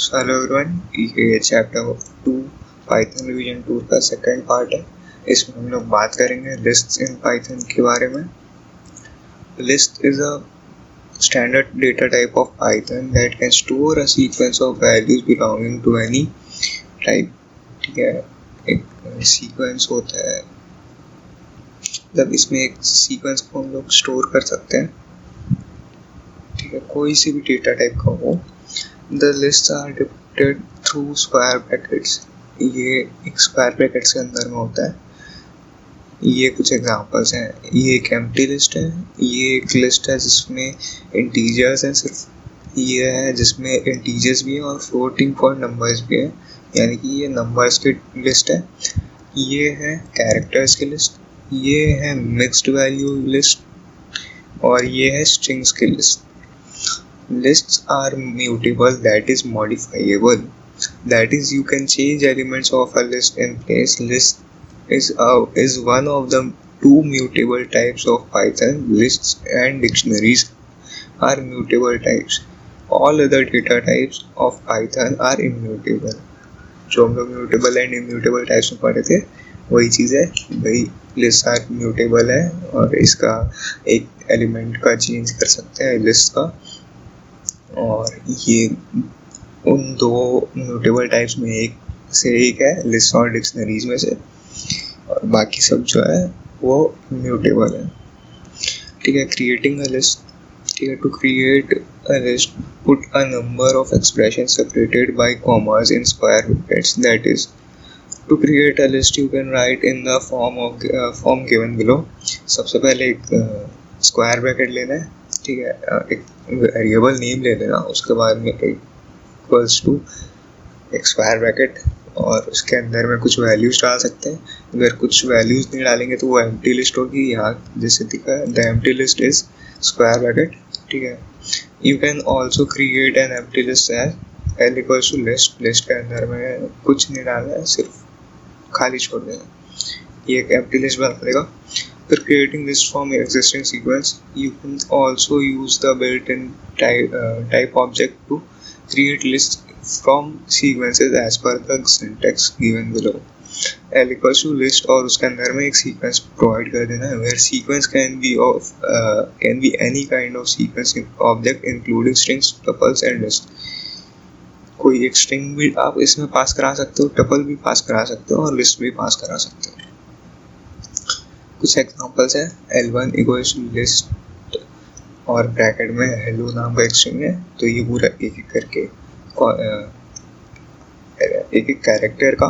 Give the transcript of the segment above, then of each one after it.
Hello everyone, ये chapter 2 Python revision 2 का second part है। इसमें हम लोग बात करेंगे लिस्ट्स इन पाइथन के बारे में। List is a standard data type of Python that can store a sequence of values belonging to any type। ठीक है, एक सीक्वेंस होता है, मतलब इसमें एक सीक्वेंस को हम लोग स्टोर कर सकते हैं। ठीक है, कोई सी भी डेटा टाइप का हो। The lists are depicted through square brackets। ये एक स्क्वायर ब्रैकेट्स के अंदर में होता है। ये कुछ एग्जांपल्स हैं। ये एक एम्प्टी लिस्ट है। ये एक लिस्ट है जिसमें इंटीजर्स हैं सिर्फ। ये है जिसमें इंटीजर्स भी हैं और फ्लोटिंग पॉइंट नंबर्स भी हैं, यानी कि ये नंबर्स की लिस्ट है। ये है कैरेक्टर्स की लिस्ट। ये है मिक्स्ड वैल्यू लिस्ट और ये है स्ट्रिंग्स की list. Lists are mutable, that is modifiable. That is, you can change elements of a list in place. List is one of the two mutable types of Python. Lists and dictionaries are mutable types. All other data types of Python are immutable. जो हम लोग mutable and immutable types में पढ़े थे वही चीज़ है भाई। List are mutable है और इसका एक एलिमेंट का चेंज कर सकते हैं लिस्ट का, और ये उन दो म्यूटेबल टाइप्स में एक से एक है, लिस्ट और डिक्शनरीज में से, और बाकी सब जो है वो म्यूटेबल है। ठीक है, क्रिएटिंग अ लिस्ट। ठीक है, to create a list put a number of expression separated by commas in square brackets. That is, to create a list you can write in the form given below. सबसे पहले एक square bracket लेना है। ठीक है, एक variable name ले लेना, उसके बाद में इक्वल्स टू एक स्क्वायर ब्रैकेट और उसके अंदर में कुछ वैल्यूज डाल सकते हैं। अगर कुछ वैल्यूज नहीं डालेंगे तो वो एम्प्टी लिस्ट होगी। यहाँ जैसे दिखा है, the empty list is square bracket. ठीक है, you can also create an empty list as L equals to list. List के अंदर में कुछ नहीं डालना है, सिर्फ खाली छोड़ देना। ये एक एम्प्टी लिस्ट बना देगा। For creating list from existing sequence, you can also use the built-in type object to create lists from sequences as per the syntax given below। L equals to list और उसके अंदर में एक sequence provide कर देना है, where sequence can be any kind of sequence object including strings, tuples and list। कोई एक string भी आप इसमें पास करा सकते हो, tuple भी पास करा सकते हो और list भी पास करा सकते हो। कुछ एग्जांपल्स है, L1 इक्वल्स टू लिस्ट और ब्रैकेट में हेलो नाम का एक स्ट्रिंग है। तो ये पूरा एक एक करके एक एक कैरेक्टर का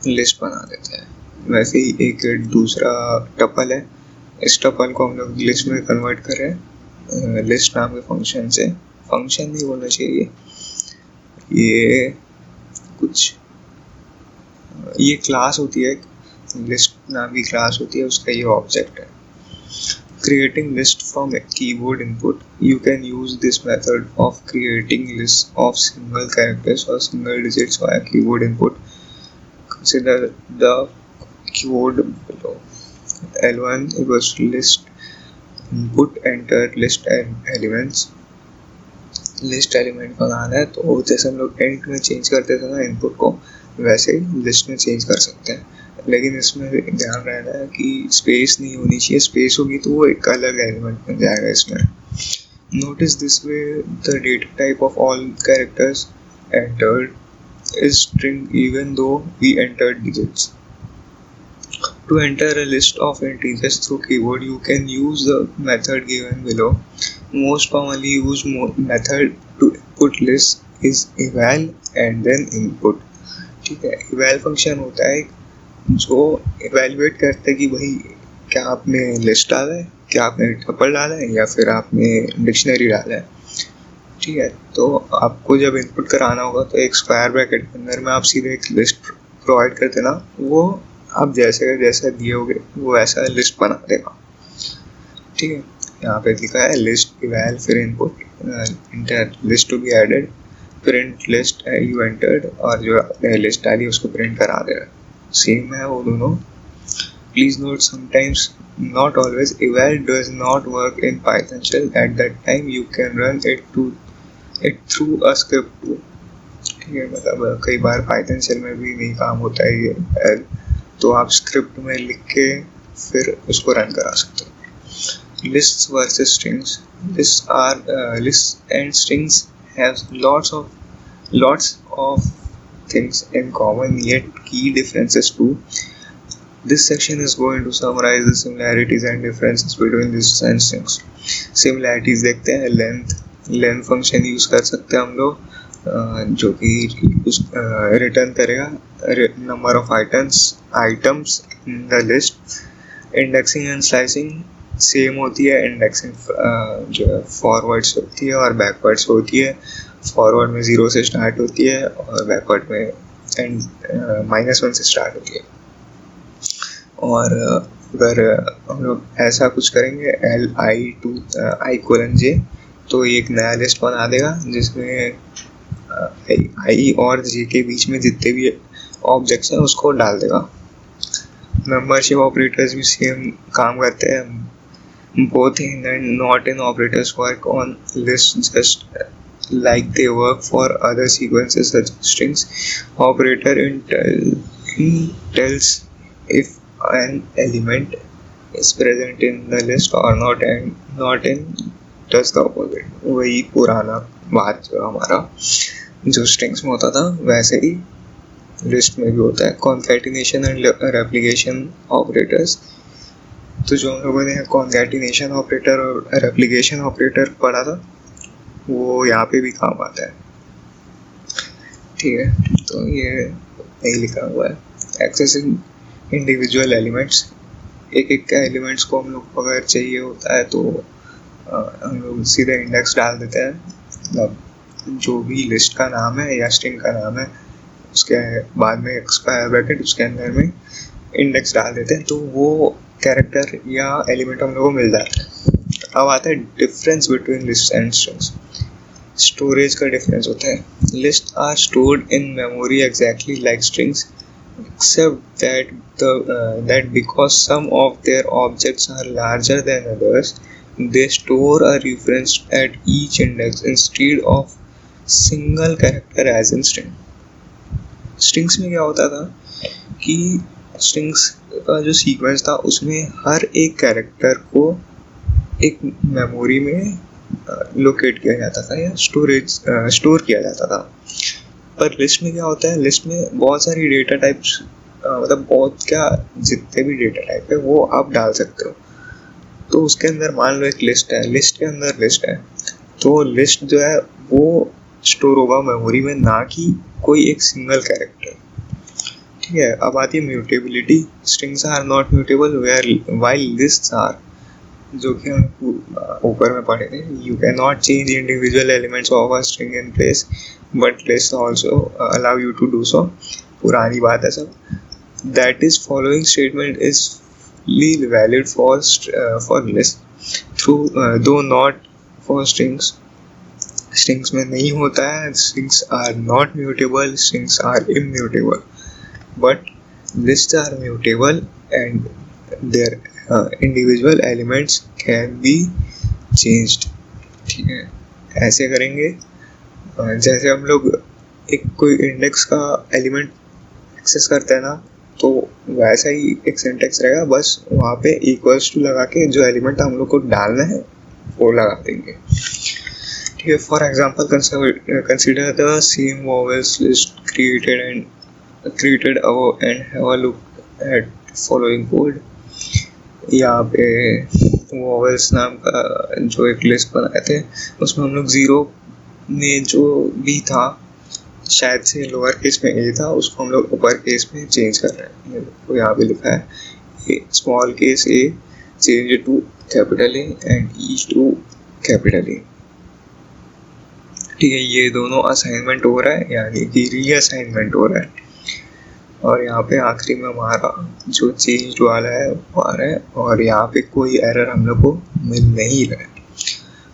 लिस्ट बना देता है। वैसे ही एक दूसरा टपल है, इस टपल को हम लोग लिस्ट में कन्वर्ट कर रहे हैं लिस्ट नाम के फंक्शन से। फंक्शन नहीं बोलना चाहिए, ये कुछ ये क्लास होती है, लिस्ट नाम की क्लास होती है, उसका ये ऑब्जेक्ट है। Creating list from a keyboard input, you can use this method of creating lists of single characters or single digits via keyboard input। Consider the keyword below। L1 equals to list input, enter list elements। List element बनाना है तो जैसे हम लोग int में change करते थे ना इनपुट को, वैसे ही लिस्ट में चेंज कर सकते हैं। लेकिन इसमें ध्यान रहना है कि स्पेस नहीं होनी चाहिए। स्पेस होगी तो वो एक अलग एलिमेंट बन जाएगा इसमें। Notice this way the data type of all characters entered is string even though we entered digits. To enter a list of integers through keyboard, you can use the method given below। Most commonly used method to input list is eval and then input। ठीक है, eval function होता है जो evaluate करते हैं कि भाई क्या आपने लिस्ट डाला है, क्या आपने टपल डाला है या फिर आपने डिक्शनरी डाला है। ठीक है, तो आपको जब इनपुट कराना होगा तो एक स्क्वायर ब्रैकेट के अंदर में आप सीधे एक लिस्ट प्रोवाइड कर देना, वो आप जैसे जैसे दिए होगे वो वैसा लिस्ट बना देगा। ठीक है, यहाँ पे लिखा है लिस्ट इवैल फिर input enter list to be added print list you entered, और जो आपने लिस्ट डाली उसको प्रिंट करा देगा। सेम है वो दोनों। Please note, sometimes, not always, eval does not work in Python shell। At that time you can run it through a script too। ठीक है, मतलब कई बार पाइथन शेल में भी नहीं काम होता है ये L, तो आप स्क्रिप्ट में लिख के फिर उसको रन करा सकते हो. Lists versus strings. Lists and strings have lots of things in common, yet key differences too. This section is going to summarize the similarities and differences between lists and strings. Similarities देखते हैं. Length function use कर सकते हैं हम लोग, जो कि return करेगा number of items in the list. Indexing and slicing same होती है. इंडेक्सिंग जो है फॉरवर्ड से होती है और बैकवर्ड से होती है. फॉरवर्ड में 0 से स्टार्ट होती है और बैकवर्ड में -1 से स्टार्ट होती है. और अगर हम लोग ऐसा कुछ करेंगे i:2 j, तो एक नया लिस्ट बना देगा जिसमें i और j के बीच में जितने भी ऑब्जेक्ट्स हैं उसको डाल देगा. मेंबरशिप ऑपरेटर्स भी सेम काम करते हैं. Both in and not in operators work on lists just like they work for other sequences such as strings. Operator in tells if an element is present in the list or not, and not in does the opposite. वही पुराना बात जो हमारा जो strings में होता था वैसे ही लिस्ट में भी होता है. Concatenation and replication operators. तो जो हम लोगों ने कॉन्कैटिनेशन ऑपरेटर और रेप्लिकेशन ऑपरेटर पढ़ा था वो यहाँ पे भी काम आता है. ठीक है, तो ये नहीं लिखा हुआ है. Accessing individual elements. एक का एलिमेंट्स को हम लोग अगर चाहिए होता है तो हम लोग सीधे इंडेक्स डाल देते हैं. मतलब जो भी लिस्ट का नाम है या स्ट्रिंग का नाम है उसके बाद में स्क्वायर ब्रैकेट उसके अंदर में इंडेक्स डाल देते हैं, तो वो कैरेक्टर या एलिमेंट हम लोगों को मिल जाता है. अब आता है difference between list and strings. Storage का डिफरेंस होता है. List are stored in memory exactly like strings except that because some of their objects are larger than others, they store a reference at each index instead of single character as in string. Strings में क्या होता था कि strings का जो sequence था उसमें हर एक कैरेक्टर को एक मेमोरी में लोकेट किया जाता था या स्टोर किया जाता था. पर लिस्ट में क्या होता है, लिस्ट में बहुत सारी डेटा टाइप्स, मतलब बहुत क्या जितने भी डेटा टाइप है वो आप डाल सकते हो. तो उसके अंदर मान लो एक लिस्ट है, लिस्ट के अंदर लिस्ट है, तो लिस्ट जो है वो स्टोर होगा मेमोरी में, ना कि कोई एक सिंगल कैरेक्टर. ठीक है, अब आती है mutability. Strings are not mutable while lists are, जो कि हम ऊपर में पढ़े थे. You can not change individual elements of a string in place but list also allow you to do so. पुरानी बात है सब. That is following statement is valid for list through do not for strings. Strings में नहीं होता है. Strings are not mutable, strings are immutable, but lists are mutable and their individual elements can be changed. ठीक है, ऐसे करेंगे जैसे हम लोग एक कोई इंडेक्स का एलिमेंट एक्सेस करते हैं ना, तो वैसा ही एक सिंटेक्स रहेगा. बस वहाँ पे इक्वल्स टू लगा के जो एलिमेंट हम लोग को डालना है वो लगा देंगे. ठीक है, for example consider the same vowels list created and have a look at following code. यहाँ पे vowels नाम का जो एक लिस्ट बनाए थे उसमें हम लोग 0 में जो भी था शायद से लोअर केस में a था, उसको हम लोग अपर केस में चेंज कर रहे हैं. तो यहाँ पे लिखा है small case a change to capital A and e to capital A. ठीक है, ये दोनों असाइनमेंट हो रहा है, यानी कि रीअसाइनमेंट हो रहा है. और यहाँ पे आखिरी में हमारा जो चेंज वाला है वो आ रहा है और यहाँ पे कोई एरर हम लोग को मिल नहीं रहा है.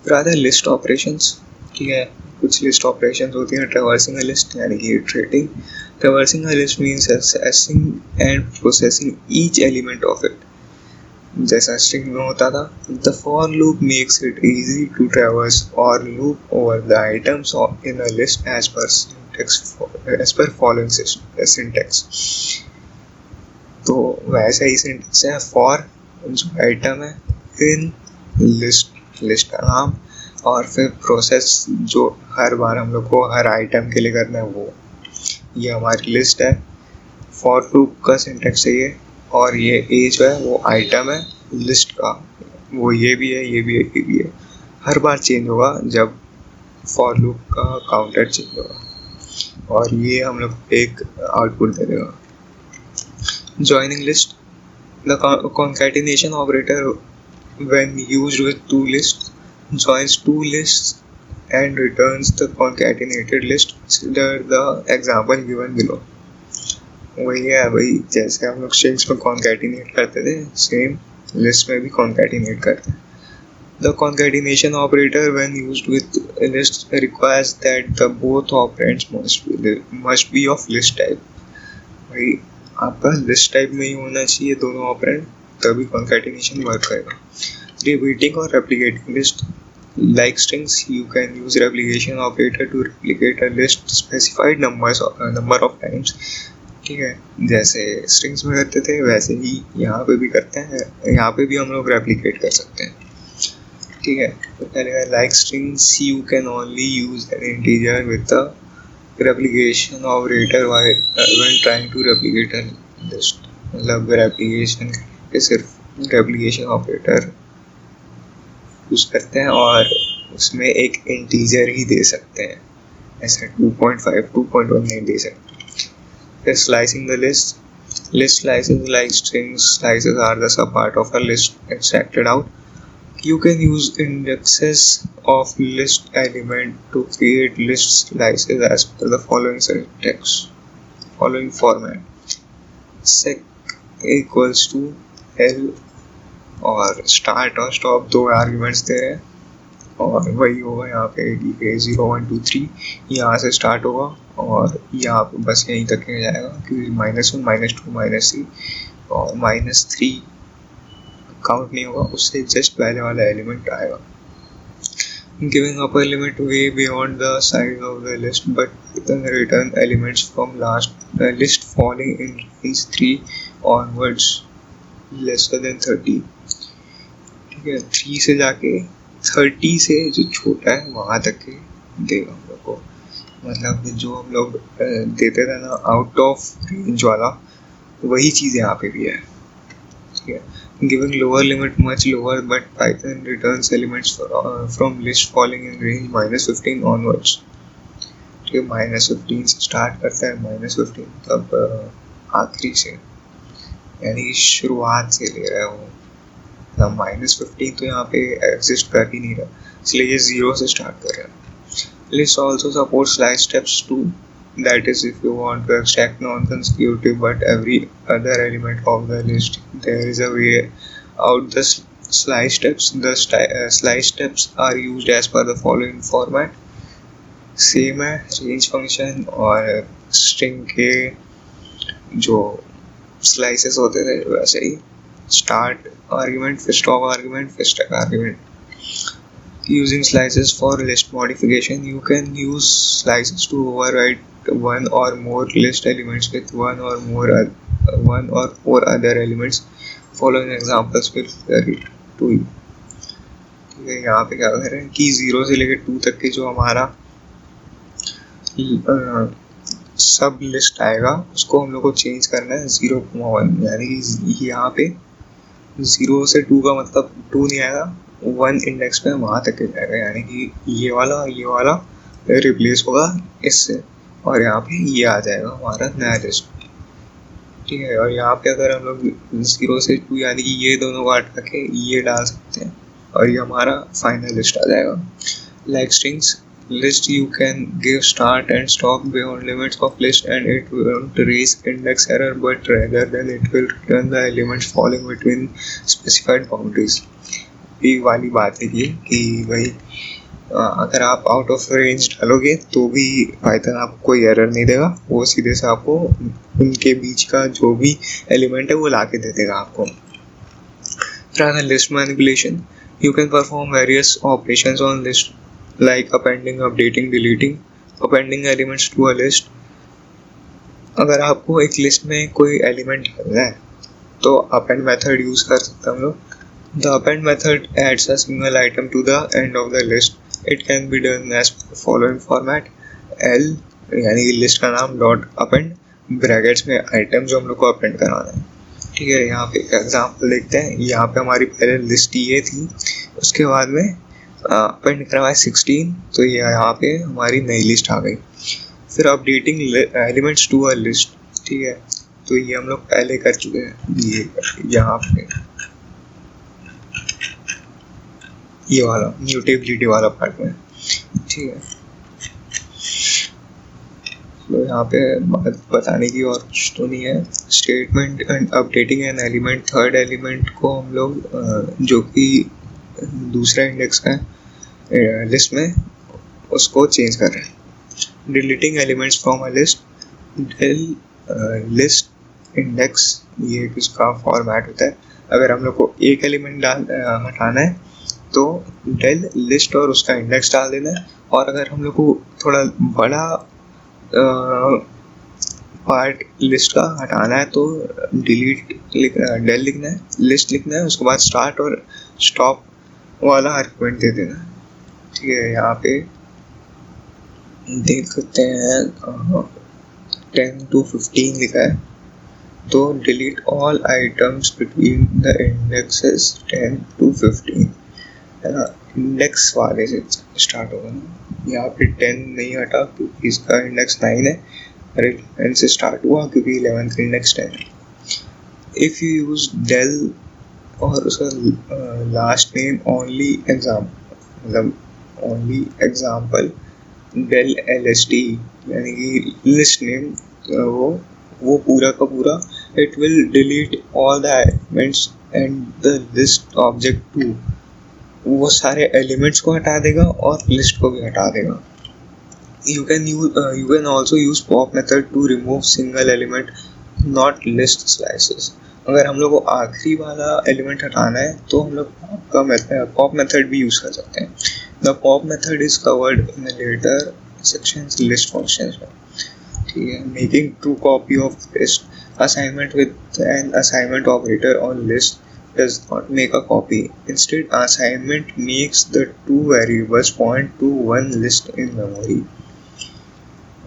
फिर आता है लिस्ट ऑपरेशंस. ठीक है, कुछ लिस्ट ऑपरेशंस होती हैं. ट्रैवर्सिंग अ लिस्ट यानी कि iterating. Traversing a list means accessing and processing each element of it. जैसा स्ट्रिंग में होता था, the for loop makes it easy to traverse और loop over the items in a list as per as per following syntax. तो वैसा ही syntax है for जो आइटम है, इन लिस्ट का नाम, और फिर प्रोसेस जो हर बार हम लोग को हर आइटम के लिए करना है वो, ये हमारी लिस्ट है. फॉर लूप का सिंटेक्स है ये, और ये ए जो है वो आइटम है लिस्ट का, वो ये भी है, ये भी है, ये भी है. हर बार चेंज होगा जब फॉर लूप का काउंटर चेंज होगा, और ये हम लोग एक आउटपुट दे देगा. Joining list, the concatenation operator when used with two lists joins two lists and returns the concatenated list. Consider the example given below. वही है भाई, जैसे हम लोग strings में concatenate करते थे, सेम list में भी concatenate करते हैं. The concatenation operator when used with a list requires that the both operands must be of list type. भाई आपका लिस्ट टाइप में ही होना चाहिए दोनों ऑपरेंड, तभी कॉन्कैटिनेशन वर्क करेगा. रिपीटिंग और replicating list, like strings you can use replication operator to replicate a list specified number of times. ठीक है, जैसे स्ट्रिंग्स में करते थे वैसे ही यहाँ पे भी करते हैं, यहाँ पे भी हम लोग रेप्लिकेट कर सकते हैं. ठीक है, तो पहले like strings you can only use N integer with the replication operator when trying to replicate a list. मतलब रेप्लिकेशन के सिर्फ रेप्लिकेशन ऑपरेटर यूज करते हैं और उसमें एक इंटीजर ही दे सकते हैं, ऐसा 2.5 2.1 नहीं दे सकते. फिर slicing the list slices like strings slices are the sub part of a list extracted out. You can use indexes of list element to create list slices as per the following syntax, following format. Sec equals to L और start और stop दो arguments दे रहे हैं, और वही होगा यहाँ पे 0 1 2 3 यहाँ से स्टार्ट होगा और यहाँ पे बस यहीं तक जाएगा, क्योंकि -1 -2 -3 और -3 काउंट नहीं होगा, उससे जस्ट पहले वाला एलिमेंट आएगा. Giving upper limit way beyond the size of the list, but Python return elements from list falling in range 3 onwards lesser than 30. ठीक है, 3 से जाके 30 से जो छोटा है वहाँ तक के देगा हम लोग को. मतलब जो हम लोग देते थे ना आउट ऑफ रेंज वाला, वही चीज़ यहाँ पे भी है. ठीक है, giving lower limit much lower, but Python returns elements from list falling in range -15 onwards. ठीक है, -15 से स्टार्ट करता है, -15 तब आखिरी से, यानी कि शुरुआत से ले रहा है वो. तब -15 तो यहाँ पे एग्जिस्ट कर ही नहीं रहा, इसलिए ये 0 से स्टार्ट कर रहा है. List also supports slice steps too. That is, if you want to extract non-consecutive but every other element of the list, there is a way out the slice steps. The slice steps are used as per the following format. Same है range function और string के जो slices होते थे वैसे ही, start argument, फिर stop argument, फिर stack argument. Using slices for list modification, you can use slices to override one or more list elements with one or more other elements. Following examples will vary to you. ठीक है, यहाँ पे क्या कर रहे हैं कि 0 से लेकर 2 तक के जो हमारा सब लिस्ट आएगा उसको हम लोग को चेंज करना है 0,1, यानी कि यहाँ पे 0 से 2 का मतलब 2 नहीं आएगा, 1 इंडेक्स पे वहाँ तक के जाएगा, यानी कि ये वाला रिप्लेस होगा इससे, और यहाँ पे ये आ जाएगा हमारा नया लिस्ट. ठीक है, और यहाँ पे अगर हम लोग 0 से 2 यानी कि ये दोनों को हटा के ये डाल सकते हैं और ये हमारा फाइनल लिस्ट आ जाएगा. Like strings list, you can give start and stop beyond limits of list and it won't raise index error, but rather than it will return the elements falling between specified boundaries. ये वाली बात है ये कि भाई अगर आप out of range डालोगे तो भी पाइथन आपको कोई एरर नहीं देगा, वो सीधे से आपको उनके बीच का जो भी एलिमेंट है वो ला के दे देगा आपको. Rather list manipulation, you can perform various operations on list like appending, updating, deleting appending elements to a list, अगर आपको एक लिस्ट में कोई एलिमेंट डालना है तो अपेंड मेथड यूज कर सकते हैं हम लोग. The append method adds a single item to the end of the list. It can be done as following format. L यानी कि लिस्ट का नाम डॉट अपेंड, ब्रैकेट्स में आइटम जो हम लोग को अपेंड कराना है. ठीक है, यहाँ पे एग्जाम्पल देखते हैं. यहाँ पे हमारी पहले लिस्ट ये थी, उसके बाद में अपेंड करवाया 16, तो ये यहाँ पे हमारी नई लिस्ट आ गई. फिर updating elements to a list. ठीक है, तो ये हम लोग पहले कर चुके हैं. ये यहाँ पे ये वाला म्यूटेबिलिटी वाला पार्ट में. ठीक है, तो यहाँ पे बात बताने की और कुछ तो नहीं है. Statement and updating an element, third element को हम लोग जो कि दूसरा इंडेक्स का है लिस्ट में, उसको चेंज कर रहे हैं. Deleting elements from a list. Del list index, ये इसका फॉर्मेट होता है. अगर हम लोग को एक एलिमेंट हटाना है तो डेल लिस्ट और उसका इंडेक्स डाल देना है. और अगर हम लोग को थोड़ा बड़ा पार्ट लिस्ट का हटाना है तो डिलीट डेल लिखना है, लिस्ट लिखना है, उसके बाद स्टार्ट और स्टॉप वाला आर्गुमेंट दे देना है. ठीक है, यहाँ पे देख सकते हैं 10 to 15 लिखा है. तो delete all items between the indexes 10 to 15, है ना. इंडेक्स वाले से स्टार्ट होगा ना. यहाँ पे 10 नहीं हटा क्योंकि इसका इंडेक्स 9 है, और 11 से स्टार्ट हुआ क्योंकि 11 का इंडेक्स 10 है. इफ़ यू यूज डेल और उसका लास्ट नेम ओनली एग्जाम्पल, मतलब ओनली एग्जाम्पल डेल LST यानी कि लिस्ट नेम, वो पूरा का पूरा, it will delete all the elements and the list object too. वो सारे एलिमेंट्स को हटा देगा और लिस्ट को भी हटा देगा. You can also use pop method to remove single element, not list slices. अगर हम लोग को आखिरी वाला एलिमेंट हटाना है तो हम लोग पॉप मेथड भी यूज कर सकते हैं. The pop method is covered in the later sections list functions. ठीक है, making true copy of list. Assignment with an assignment operator on list does not make a copy. Instead, assignment makes the two variables point to one list in memory.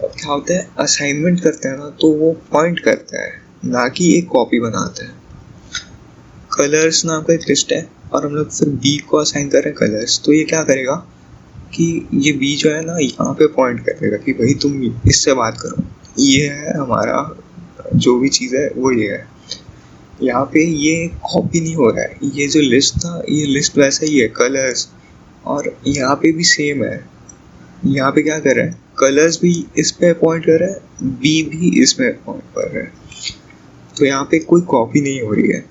अब क्या होता है, assignment करते हैं ना तो वो पॉइंट करता है, ना कि एक कॉपी बनाता है. कलर्स नाम का एक लिस्ट है और हम लोग फिर बी को असाइन कर रहे हैं कलर्स, तो ये क्या करेगा कि ये बी जो है ना यहाँ पे पॉइंट करेगा कि भाई तुम इससे बात करो, ये है हमारा जो भी चीज़ है वो ये है. यहाँ पे ये कॉपी नहीं हो रहा है. ये जो लिस्ट था ये लिस्ट वैसा ही है कलर्स, और यहाँ पे भी सेम है. यहाँ पे क्या कर रहा है, कलर्स भी इस पे पॉइंट कर रहा है, बी भी इसमें पॉइंट कर रहा है. तो यहाँ पे कोई कॉपी नहीं हो रही है.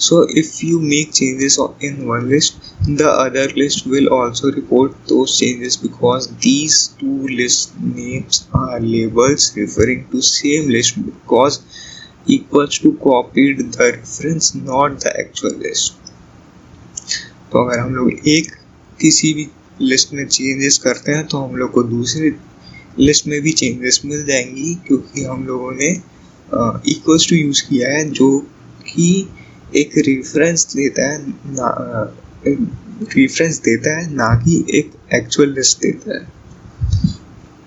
So if you make changes in one list, the other list will also report those changes because these two list names are labels referring to same list because equals to copied the reference, not the actual list. तो अगर हम लोग एक किसी भी list में changes करते हैं तो हम लोग को दूसरी लिस्ट में भी चेंजेस मिल जाएंगी क्योंकि हम लोगों ने इक्वल्स टू यूज़ किया है, जो कि एक रेफरेंस देता है ना कि एक एक्चुअल लिस्ट देता है.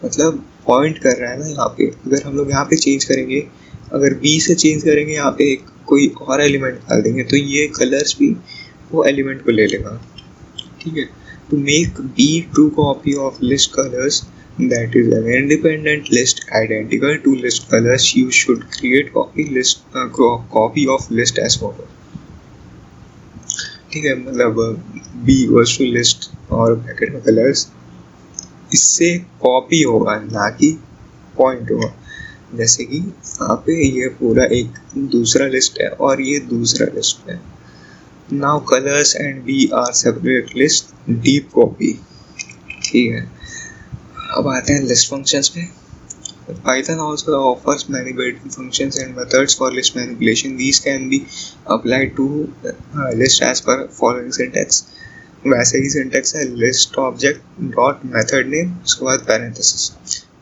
मतलब पॉइंट कर रहा है ना. यहाँ पे अगर हम लोग यहाँ पे चेंज करेंगे, अगर बी से चेंज करेंगे यहाँ पे एक कोई और एलिमेंट डाल देंगे तो ये कलर्स भी वो एलिमेंट को ले लेगा. ठीक है, to make b true copy of list colours that is an independent list identical to list colors, you should create copy of list as follows. ठीक है, मतलब b equals to list और ब्रैकेट में कलर्स, इससे copy होगा ना कि point होगा. जैसे कि यहाँ पे ये पूरा एक दूसरा लिस्ट है और ये दूसरा लिस्ट है. Now colours and b are separate list, deep copy. ठीक है, अब आते हैं लिस्ट फंक्शंस पे. Python also offers many built-in functions and methods for list manipulation. These can be applied to list as per following syntax. वैसे ही syntax है list object dot method name, उसके बाद parenthesis.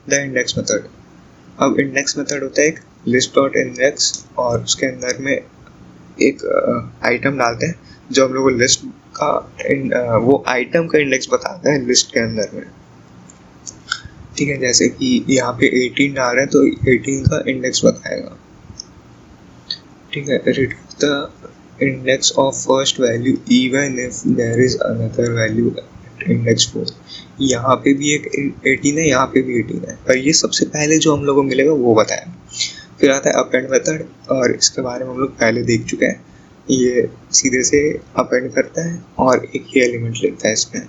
The index method. अब index method होता है एक list dot index, और उसके अंदर में एक आइटम डालते हैं जो हम लोग को लिस्ट का वो आइटम का इंडेक्स बताता है लिस्ट के अंदर में। ठीक है, जैसे कि यहाँ पे 18 डाल रहे हैं तो 18 का इंडेक्स बताएगा। ठीक है, retrieve the index of first value even if there is another value at index 4। यहाँ पे भी एक 18 है, यहाँ पे भी 18 है, पर ये सबसे पहले जो हम लोग को मिलेगा वो बताया। फिर आता है अपेंड मेथड, और इसके बारे में हम लोग पहले देख चुके हैं। ये सीधे से अपेंड करता है और एक ही एलिमेंट लेता है इसमें।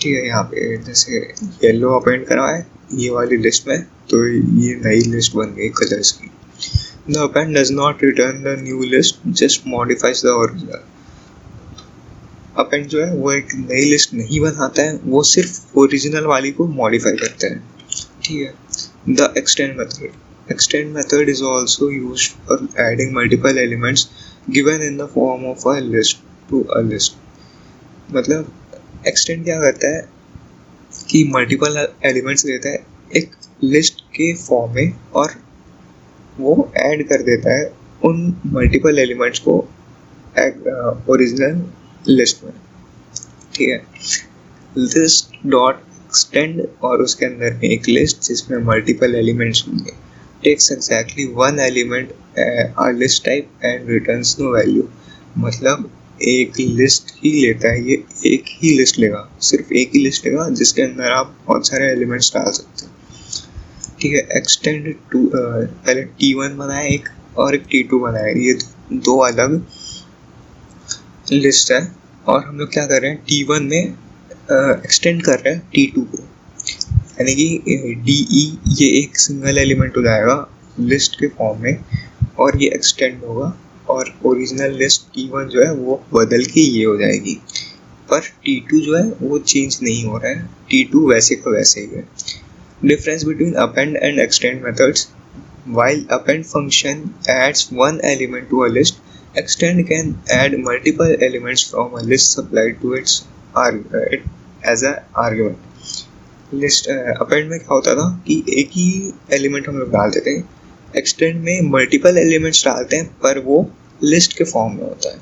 ठीक है, यहाँ पे जैसे येलो अपेंड करा है ये वाली लिस्ट में, तो ये नई लिस्ट बन गई कलर्स की। The append does not return the new list, just modifies the original। append जो है वो एक नई लिस्ट नहीं बनाता है, वो सिर्फ ओरिजिनल वाली को मॉडिफाई करता है। ठीक है, the extend method। extend method is also used for adding multiple elements given in the form of a list to a list। मतलब extend क्या करता है कि मल्टीपल एलिमेंट्स लेता है एक लिस्ट के फॉर्म में, और वो ऐड कर देता है उन मल्टीपल एलिमेंट्स को ओरिजिनल लिस्ट में। ठीक है, लिस्ट डॉट एक्सटेंड, और उसके अंदर में एक लिस्ट जिसमें मल्टीपल एलिमेंट्स होंगे, takes exactly one element a list type and returns no value. मतलब एक लिस्ट ही लेता है, ये एक ही लिस्ट लेगा, सिर्फ एक ही लिस्ट लेगा जिसके अंदर आप बहुत सारे एलिमेंट्स डाल सकते हैं। ठीक है, एक्सटेंड टू पहले T1 बनाया एक और एक T2 बनाया, ये दो अलग लिस्ट है, और हम लोग क्या कर रहे हैं T1 में एक्सटेंड कर रहे हैं T2 को, यानी कि DE ये एक सिंगल एलिमेंट हो जाएगा लिस्ट के फॉर्म में, और ये एक्सटेंड होगा, और ओरिजिनल लिस्ट T1 जो है वो बदल के ये हो जाएगी, पर T2 जो है वो चेंज नहीं हो रहा है, T2 वैसे का वैसे ही है। Difference between append and extend methods: while append function adds one element to a list, extend can add multiple elements from a list supplied to it as an argument। List append में क्या होता था कि एक ही element हम लोग डालते थे, extend में मल्टीपल एलिमेंट्स डालते हैं पर वो लिस्ट के फॉर्म में होता है।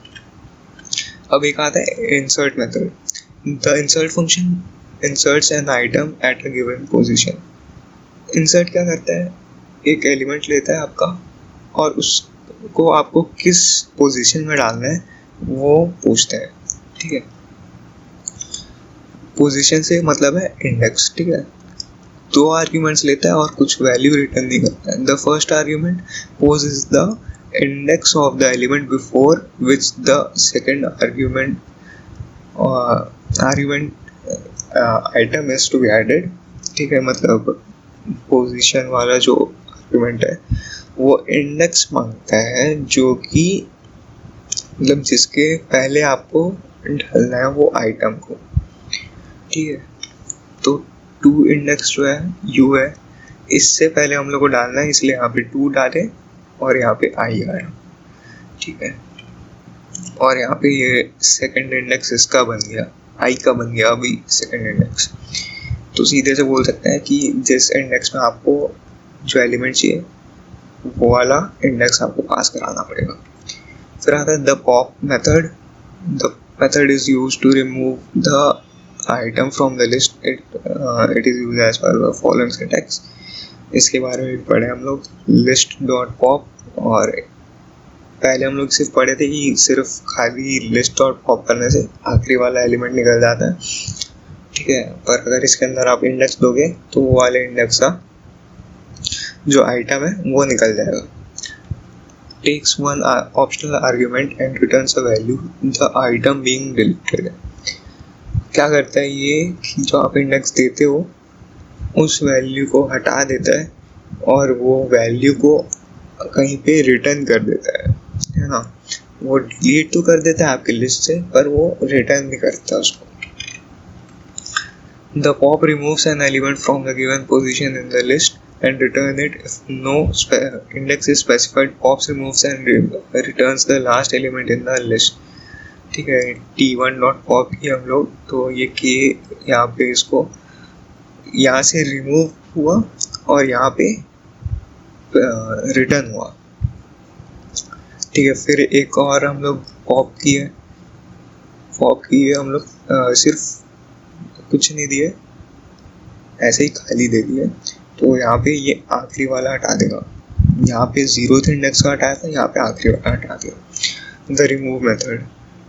अब एक आता है insert method। The insert function inserts an item at a given position। insert क्या करता है, एक एलिमेंट लेता है आपका और उसको आपको किस पोजीशन में डालना है वो पूछता है। ठीक है, पोजीशन से मतलब है इंडेक्स। ठीक है, दो आर्ग्यूमेंट्स लेता है और कुछ वैल्यू रिटर्न नहीं करता है। The first argument poses the index of the element before which the second argument item is to be added. ठीक है, मतलब पोजीशन वाला जो आर्ग्यूमेंट है वो इंडेक्स मांगता है जो कि मतलब जिसके पहले आपको डालना है वो आइटम को। ठीक है, तो टू इंडेक्स जो है यू है, इससे पहले हम लोग को डालना है, इसलिए यहाँ पे टू डाले और यहाँ पे आई आया। ठीक है, और यहाँ पे ये सेकंड इंडेक्स इसका बन गया, आई का बन गया अभी सेकंड इंडेक्स। तो सीधे से बोल सकते हैं कि जिस इंडेक्स में आपको जो एलिमेंट चाहिए वो वाला इंडेक्स आपको पास कराना पड़ेगा। फिर आता है the pop method. The method is used to remove the item from the list. It is used as per following syntax. इसके बारे में भी पढ़े हम लोग, लिस्ट डॉट पॉप, और पहले हम लोग सिर्फ पढ़े थे कि सिर्फ खाली लिस्ट डॉट पॉप करने से आखिरी वाला एलिमेंट निकल जाता है। ठीक है, पर अगर इसके अंदर आप इंडेक्स दोगे तो वो वाले इंडेक्स का जो आइटम है वो निकल जाएगा। Takes one optional argument and returns a value the item being deleted. क्या करता है ये कि जो आप इंडेक्स देते हो उस वैल्यू को हटा देता है और वो वैल्यू को कहीं पे रिटर्न कर देता है ना। वो डिलीट तो कर देता है आपकी लिस्ट से, पर वो रिटर्न भी करता है उसको। The pop removes an element from the given position in the list and return it if no index is specified. Pops removes and returns the last element in the list। ठीक है, T1.pop की हम लोग, तो ये के यहाँ पे इसको यहाँ से रिमूव हुआ और यहाँ पे रिटर्न हुआ। ठीक है, फिर एक और हम लोग पॉप किए हम लोग, सिर्फ कुछ नहीं दिए, ऐसे ही खाली दे दिए। तो यहाँ पे ये आखिरी वाला हटा देगा, यहाँ पे 0th इंडेक्स का हटाया था, यहाँ पे आखिरी वाला हटा दिया। The remove method,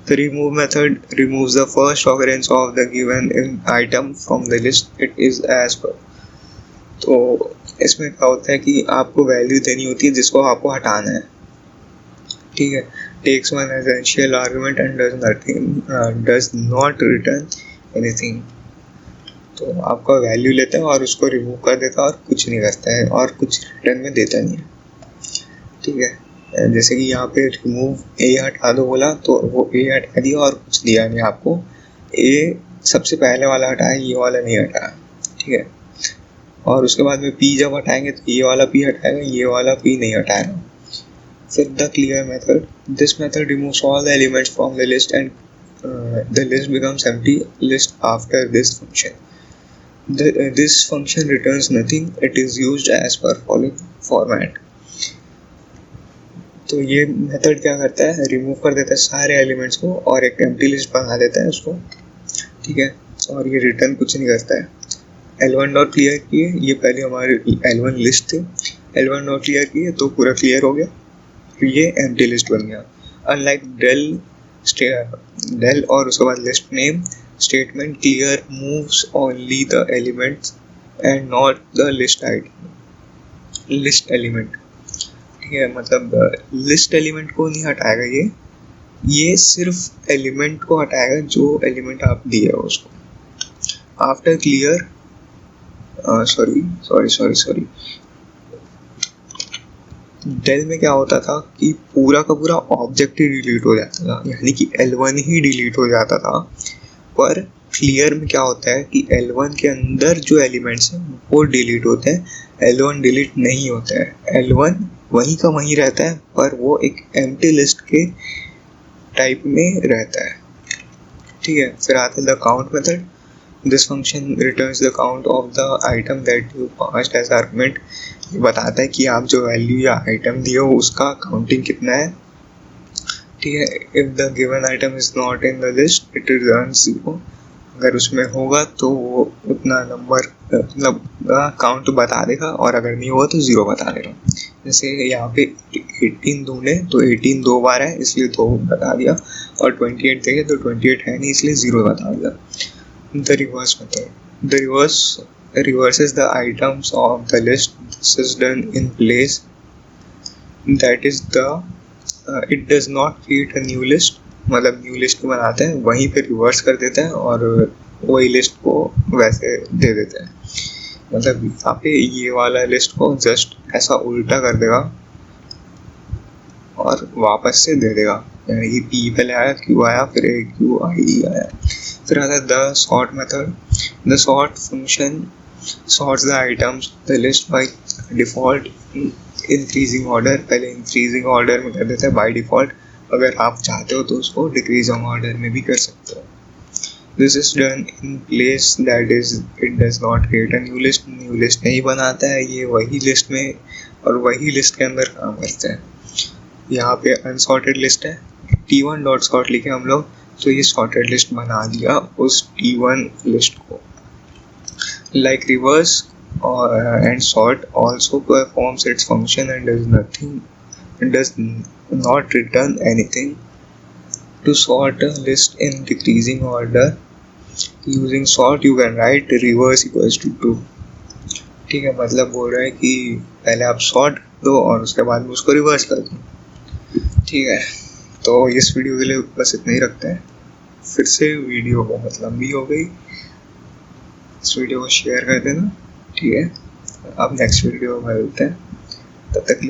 the remove method removes the first occurrence of the given item from the list it is as per। तो इसमें क्या होता है कि आपको वैल्यू देनी होती है जिसको आपको हटाना है। ठीक है, takes one essential argument and does not return anything। तो आपका वैल्यू लेता है और उसको रिमूव कर देता है और कुछ नहीं करता है और कुछ रिटर्न में देता नहीं है। ठीक है, जैसे कि यहाँ पे रिमूव ए हटा दो बोला तो वो ए हटा दिया और कुछ दिया नहीं आपको। ए सबसे पहले वाला हटाया, ये वाला नहीं हटाया। ठीक है, और उसके बाद में पी जब हटाएंगे तो ये वाला पी हटाएगा, ये वाला पी नहीं हटाएगा। फिर the clear method, this method removes all the elements from the list and the list becomes empty list after this function. This function returns nothing, it is used as per following format. तो ये method क्या करता है, remove कर देता है सारे elements को और एक एम्प्टी लिस्ट बना देता है उसको। ठीक है, और ये रिटर्न कुछ नहीं करता है। L1 डॉट क्लियर किए, ये पहले हमारे L1 लिस्ट थे, L1 डॉट क्लियर किए तो पूरा क्लियर हो गया, फिर ये एम्प्टी लिस्ट बन गया। अनलाइक डेल और उसके बाद list name statement, clear moves only the elements and not the list element. ठीक है, मतलब लिस्ट एलिमेंट को नहीं हटाएगा ये सिर्फ एलिमेंट को हटाएगा जो एलिमेंट आप दिए हो उसको। आफ्टर क्लियर सॉरी डेल में क्या होता था कि पूरा का पूरा ऑब्जेक्ट ही डिलीट हो जाता था, यानी कि L1 ही डिलीट हो जाता था। पर क्लियर में क्या होता है कि L1 के अंदर जो एलिमेंट्स हैं वो डिलीट होते हैं, L1 डिलीट नहीं होता है। L1 वहीं का वहीं रहता है पर वो एक एम्प्टी लिस्ट के टाइप में रहता है। ठीक है, फिर आता है the count method. This function returns the count of the item that you passed as argument. ये बताता है कि आप जो वैल्यू या आइटम दिए हो उसका काउंटिंग कितना है। ठीक है, if the given item is not in the list it returns 0। अगर उसमें होगा तो वो उतना नंबर मतलब काउंट बता देगा और अगर नहीं होगा तो 0 बता देगा। जैसे यहाँ पे 18 ढूंढे तो 18 दो बार है इसलिए 2 बता दिया, और 28 देखे तो 28 है नहीं इसलिए 0 बता दिया। The reverse method, the reverses the items of the list. This is done in place, that is it does not create a new list। मतलब न्यू लिस्ट बनाते हैं वहीं पे रिवर्स कर देता है और वही लिस्ट को वैसे दे देता है। मतलब यहाँ पे ये वाला लिस्ट को जस्ट ऐसा उल्टा कर देगा और वापस से दे देगा, यानी कि पी पहले आया, क्यू आया, फिर क्यू आई आया। फिर आता है the sort method. The sort function sorts the items the list by default increasing order। पहले increasing order में कर देता है by default, अगर आप चाहते हो तो उसको decreasing order में भी कर सकते हो। This is done in place, that is it does not create a new list। New list नहीं बनाता है, ये वही लिस्ट में और वही लिस्ट के अंदर काम करता है। यहाँ पे अनसॉर्टेड लिस्ट है, T1 डॉट सॉर्ट लिखे हम लोग तो ये सॉर्टेड लिस्ट बना दिया उस T1 लिस्ट को। Like reverse and sort also performs its function and does not return anything। To sort a list in decreasing order using sort you can write reverse equals to 2। ठीक है, मतलब बोल रहा है कि पहले आप सॉर्ट दो और उसके बाद में उसको रिवर्स कर दो। ठीक है, तो इस वीडियो के लिए बस इतना ही रखते हैं। फिर से वीडियो बहुत लंबी हो गई, इस वीडियो को शेयर कर देना। ठीक है, अब नेक्स्ट वीडियो में मिलते हैं, तब तक